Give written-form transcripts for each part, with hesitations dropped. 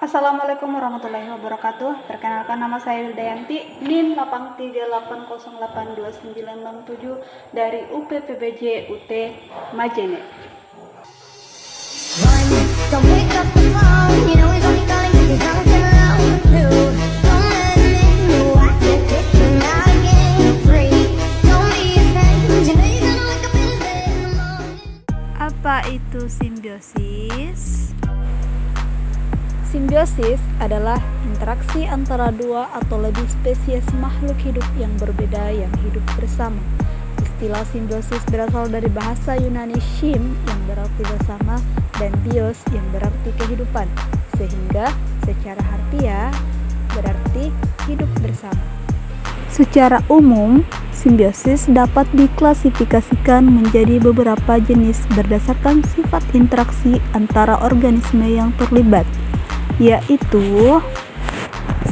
Assalamualaikum warahmatullahi wabarakatuh. Perkenalkan, nama saya Wildayanti, NIM 838082967 dari UPPBJ UT Majene. Apa itu simbiosis? Simbiosis adalah interaksi antara dua atau lebih spesies makhluk hidup yang berbeda yang hidup bersama. Istilah simbiosis berasal dari bahasa Yunani shim yang berarti bersama dan bios yang berarti kehidupan, sehingga secara harfiah berarti hidup bersama. Secara umum, simbiosis dapat diklasifikasikan menjadi beberapa jenis berdasarkan sifat interaksi antara organisme yang terlibat, yaitu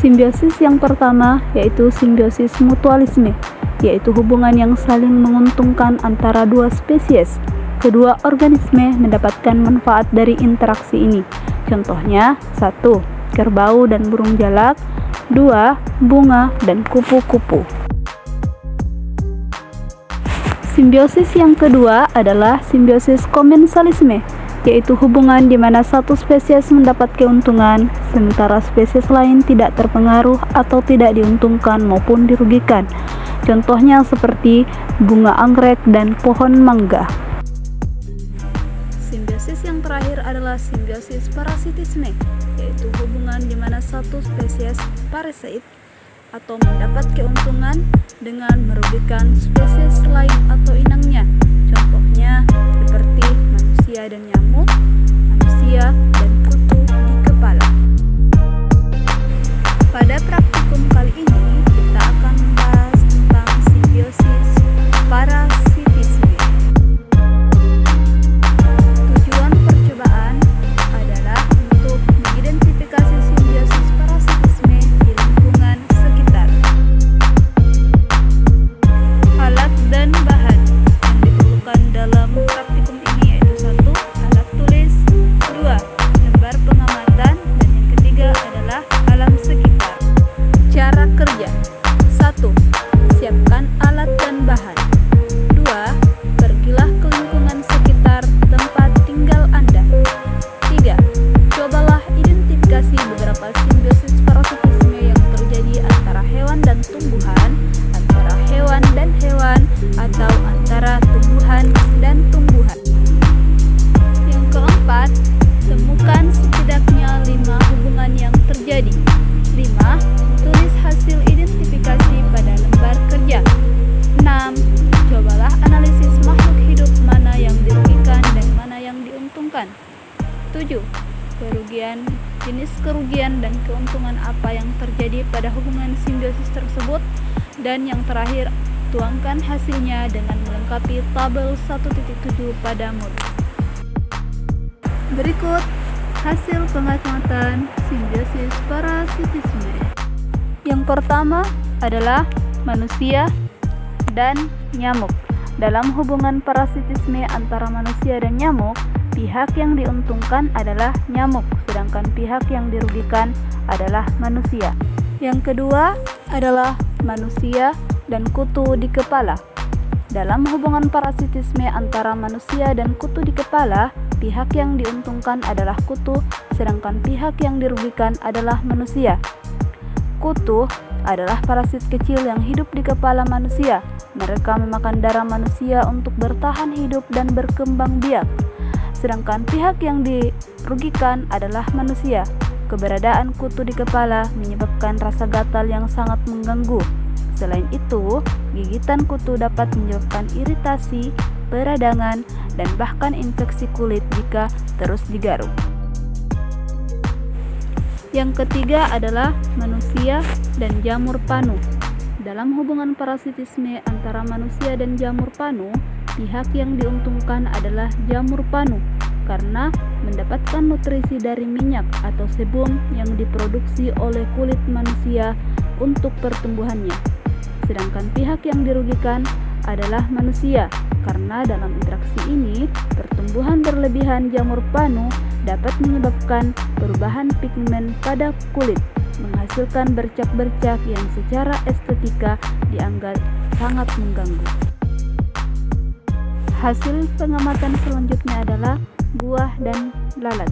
simbiosis yang pertama yaitu simbiosis mutualisme, yaitu hubungan yang saling menguntungkan antara dua spesies. Kedua organisme mendapatkan manfaat dari interaksi ini. Contohnya 1. Kerbau dan burung jalak. 2. Bunga dan kupu-kupu. Simbiosis yang kedua adalah simbiosis komensalisme, yaitu hubungan di mana satu spesies mendapat keuntungan, sementara spesies lain tidak terpengaruh atau tidak diuntungkan maupun dirugikan. Contohnya seperti bunga anggrek dan pohon mangga. Simbiosis yang terakhir adalah simbiosis parasitisme, yaitu hubungan di mana satu spesies parasit atau mendapat keuntungan dengan merugikan spesies lain atau inangnya. Contohnya seperti manusia dan nyamuk, manusia dan kutu di kepala. Pada praktikum kali ini kita akan membahas tentang simbiosis parasitisme. Tujuan percobaan adalah untuk mengidentifikasi simbiosis parasitisme di lingkungan sekitar. Alat dan bahan yang diperlukan dalam praktikum ini yaitu 1. Alat tulis, 2. Lembar pengamatan, dan yang ketiga adalah alam sekitar. Cara kerja: 1. Siapkan alat dan bahan. 2. Pergilah ke lingkungan sekitar tempat tinggal Anda. 3. Cobalah identifikasi beberapa simbiosis parasitisme yang terjadi antara hewan dan tumbuhan, antara hewan dan hewan, atau antara tumbuhan dan tumbuhan. Yang keempat, temukan setidaknya 5 hubungan yang terjadi. 5. Tulis hasil identifikasi pada lembar kerja. 6. Cobalah analisis makhluk hidup mana yang dirugikan dan mana yang diuntungkan. 7. Jenis kerugian dan keuntungan apa yang terjadi pada hubungan simbiosis tersebut. Dan yang terakhir, tuangkan hasilnya dengan melengkapi tabel 1.7 pada modul. Berikut hasil pengamatan simbiosis parasitisme. Yang pertama adalah manusia dan nyamuk. Dalam hubungan parasitisme antara manusia dan nyamuk, pihak yang diuntungkan adalah nyamuk, sedangkan pihak yang dirugikan adalah manusia. Yang kedua adalah manusia dan kutu di kepala. Dalam hubungan parasitisme antara manusia dan kutu di kepala, pihak yang diuntungkan adalah kutu, sedangkan pihak yang dirugikan adalah manusia. Kutu adalah parasit kecil yang hidup di kepala manusia. Mereka memakan darah manusia untuk bertahan hidup dan berkembang biak. Sedangkan pihak yang dirugikan adalah manusia. Keberadaan kutu di kepala menyebabkan rasa gatal yang sangat mengganggu. Selain itu, gigitan kutu dapat menyebabkan iritasi, peradangan, dan bahkan infeksi kulit jika terus digaruk. Yang ketiga adalah manusia dan jamur panu. Dalam hubungan parasitisme antara manusia dan jamur panu, pihak yang diuntungkan adalah jamur panu karena mendapatkan nutrisi dari minyak atau sebum yang diproduksi oleh kulit manusia untuk pertumbuhannya. Sedangkan pihak yang dirugikan adalah manusia karena dalam interaksi ini pertumbuhan berlebihan jamur panu dapat menyebabkan perubahan pigmen pada kulit, menghasilkan bercak-bercak yang secara estetika dianggap sangat mengganggu. Hasil pengamatan selanjutnya adalah buah dan lalat.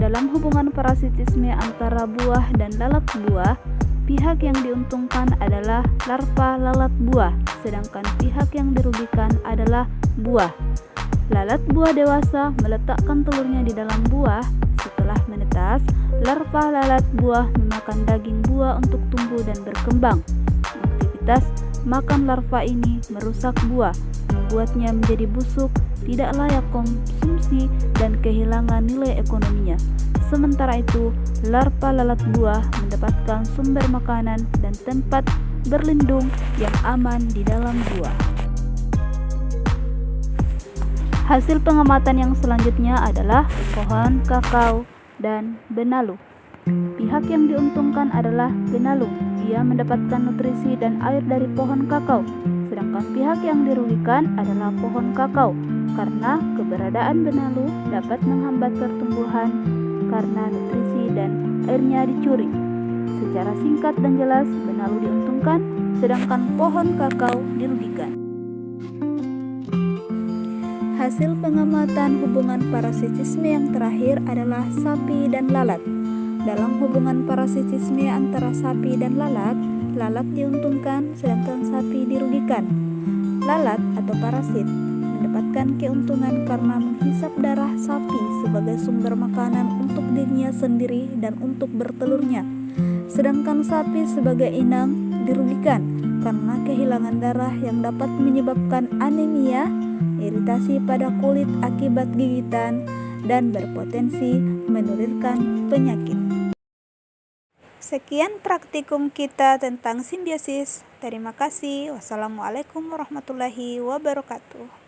Dalam hubungan parasitisme antara buah dan lalat buah, pihak yang diuntungkan adalah larva lalat buah, sedangkan pihak yang dirugikan adalah buah. Lalat buah dewasa meletakkan telurnya di dalam buah. Setelah menetas, larva lalat buah memakan daging buah untuk tumbuh dan berkembang. Aktivitas makan larva ini merusak buah, membuatnya menjadi busuk, tidak layak konsumsi, dan kehilangan nilai ekonominya. Sementara itu, larva lalat buah mendapatkan sumber makanan dan tempat berlindung yang aman di dalam buah. Hasil pengamatan yang selanjutnya adalah pohon kakao dan benalu. Pihak yang diuntungkan adalah benalu. Ia mendapatkan nutrisi dan air dari pohon kakao. Sedangkan pihak yang dirugikan adalah pohon kakao, karena keberadaan benalu dapat menghambat pertumbuhan karena nutrisi dan airnya dicuri. Secara singkat dan jelas, benalu diuntungkan, sedangkan pohon kakao dirugikan. Hasil pengamatan hubungan parasitisme yang terakhir adalah sapi dan lalat. Dalam hubungan parasitisme antara sapi dan lalat, lalat diuntungkan sedangkan sapi dirugikan. Lalat atau parasit mendapatkan keuntungan karena menghisap darah sapi sebagai sumber makanan untuk dirinya sendiri dan untuk bertelurnya. Sedangkan sapi sebagai inang dirugikan karena kehilangan darah yang dapat menyebabkan anemia, iritasi pada kulit akibat gigitan, dan berpotensi menulirkan penyakit. Sekian praktikum kita tentang simbiosis. Terima kasih. Wassalamualaikum warahmatullahi wabarakatuh.